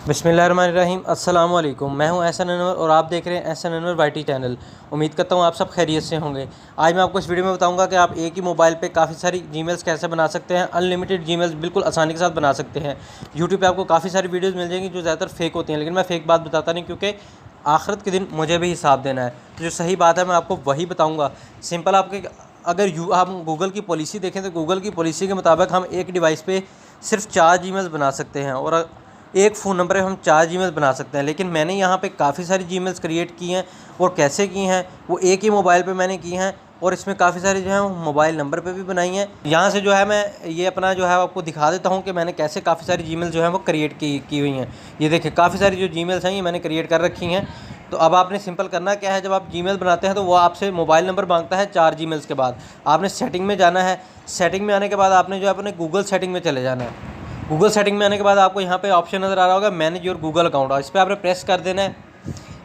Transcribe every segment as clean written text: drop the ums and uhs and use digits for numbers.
बिस्मिल्लाहिर्रहमानिर्रहीम। अस्सलाम वालेकुम। मैं हूं ahsan अनवर और आप देख रहे हैं ahsan अनवर वाईटी चैनल। उम्मीद करता हूं आप सब खैरियत से होंगे। आज मैं आपको इस वीडियो में बताऊंगा कि आप एक ही मोबाइल पे काफ़ी सारी जीमेल्स कैसे बना सकते हैं। अनलिमिटेड जीमेल्स बिल्कुल आसानी के साथ बना सकते हैं। यूट्यूब पे आपको काफ़ी सारी वीडियोज़ मिल जाएंगी जो ज़्यादातर फेक होती हैं, लेकिन मैं फ़ेक बात बताता नहीं, क्योंकि आखिरत के दिन मुझे भी हिसाब देना है। तो जो सही बात है मैं आपको वही बताऊँगा। सिंपल आपके अगर हम गूगल की पॉलिसी देखें तो गूगल की पॉलिसी के मुताबिक हम एक डिवाइस पे सिर्फ 4 जीमेल्स बना सकते हैं और एक फ़ोन नंबर पे हम 4 जीमेल्स बना सकते हैं। लेकिन मैंने यहाँ पे काफ़ी सारी जीमेल्स क्रिएट की हैं और कैसे की हैं वो एक ही मोबाइल पे मैंने की हैं और इसमें काफ़ी सारी जो है मोबाइल नंबर पे भी बनाई हैं। यहाँ से जो है मैं ये अपना जो है आपको दिखा देता हूँ कि मैंने कैसे काफ़ी सारी जीमेल जो है वो क्रिएट की हुई हैं। ये देखिए काफ़ी सारी जो जीमेल्स हैं ये मैंने क्रिएट कर रखी हैं। तो अब आपने सिंपल करना क्या है, जब आप जीमेल बनाते हैं तो वो आपसे मोबाइल नंबर मांगता है 4 जीमेल्स के बाद। आपने सेटिंग में जाना है। सेटिंग में आने के बाद आपने जो है अपने गूगल सेटिंग में चले जाना है। गूगल सेटिंग में आने के बाद आपको यहाँ पे ऑप्शन नज़र आ रहा होगा मैनेज योर गूगल अकाउंट, और इस पर आपने प्रेस कर देना है।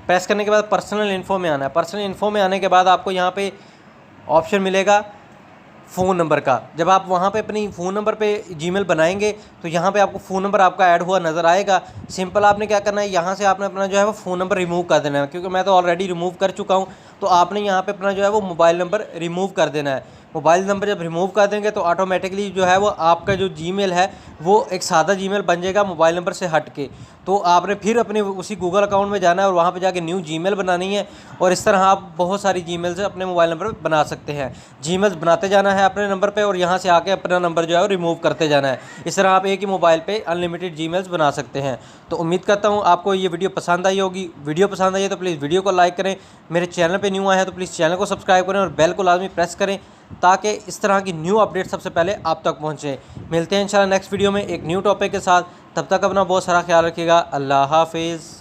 प्रेस करने के बाद पर्सनल इन्फो में आना है। पर्सनल इन्फो में आने के बाद आपको यहाँ पे ऑप्शन मिलेगा फ़ोन नंबर का। जब आप वहाँ पे अपनी फ़ोन नंबर पे जीमेल बनाएंगे तो यहाँ पे आपको फ़ोन नंबर आपका ऐड हुआ नज़र आएगा। सिंपल आपने क्या करना है, यहाँ से आपने अपना जो है वो फ़ोन नंबर रिमूव कर देना है, क्योंकि मैं तो ऑलरेडी रिमूव कर चुका हूँ। तो आपने यहाँ पे अपना जो है वो मोबाइल नंबर रिमूव कर देना है। मोबाइल नंबर जब रिमूव कर देंगे तो ऑटोमेटिकली जो है वो आपका जो जीमेल है वो एक सादा जीमेल बन जाएगा मोबाइल नंबर से हट के। तो आपने फिर अपने उसी गूगल अकाउंट में जाना है और वहाँ पे जाके न्यू जीमेल बनानी है, और इस तरह आप बहुत सारी जीमेल्स अपने मोबाइल नंबर पर बना सकते हैं। जीमेल्स बनाते जाना है अपने नंबर पे और यहाँ से आके अपना नंबर जो है वो रिमूव करते जाना है। इस तरह आप एक ही मोबाइल पे अनलिमिटेड जीमेल्स बना सकते हैं। तो उम्मीद करता हूँ आपको ये वीडियो पसंद आई होगी। वीडियो पसंद आई है तो प्लीज़ वीडियो को लाइक करें। मेरे चैनल पे न्यू आए हैं तो प्लीज़ चैनल को सब्सक्राइब करें और बेल को लाजमी प्रेस करें, ताकि इस तरह की न्यू अपडेट सबसे पहले आप तक पहुँचे। मिलते हैं इंशाल्लाह नेक्स्ट वीडियो में एक न्यू टॉपिक के साथ। तब तक अपना बहुत सारा ख्याल रखिएगा। अल्लाह हाफिज़।